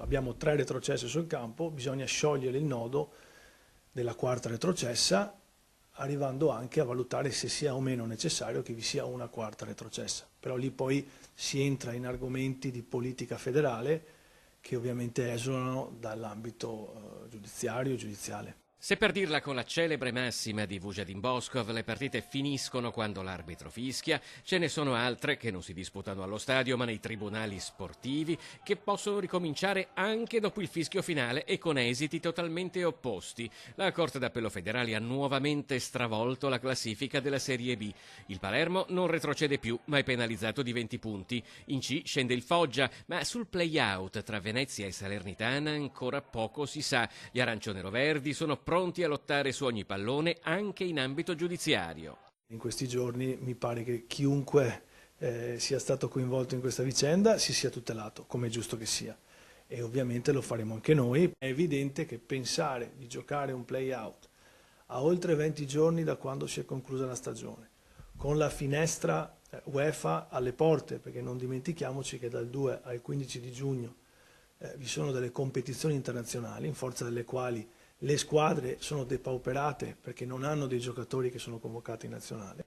abbiamo 3 retrocesse sul campo, bisogna sciogliere il nodo della quarta retrocessa, arrivando anche a valutare se sia o meno necessario che vi sia una quarta retrocessa. Però lì poi si entra in argomenti di politica federale che ovviamente esulano dall'ambito giudiziario e giudiziale. Se per dirla con la celebre massima di Vujadin Boskov le partite finiscono quando l'arbitro fischia, ce ne sono altre che non si disputano allo stadio ma nei tribunali sportivi, che possono ricominciare anche dopo il fischio finale e con esiti totalmente opposti. La Corte d'Appello federale ha nuovamente stravolto la classifica della Serie B. Il Palermo non retrocede più ma è penalizzato di 20 punti. In C scende il Foggia, ma sul play-out tra Venezia e Salernitana ancora poco si sa. Gli arancione-roverdi sono pronti a lottare su ogni pallone anche in ambito giudiziario. In questi giorni mi pare che chiunque sia stato coinvolto in questa vicenda si sia tutelato, come è giusto che sia. E ovviamente lo faremo anche noi. È evidente che pensare di giocare un play-out a oltre 20 giorni da quando si è conclusa la stagione, con la finestra UEFA alle porte, perché non dimentichiamoci che dal 2 al 15 di giugno vi sono delle competizioni internazionali in forza delle quali le squadre sono depauperate perché non hanno dei giocatori che sono convocati in nazionale.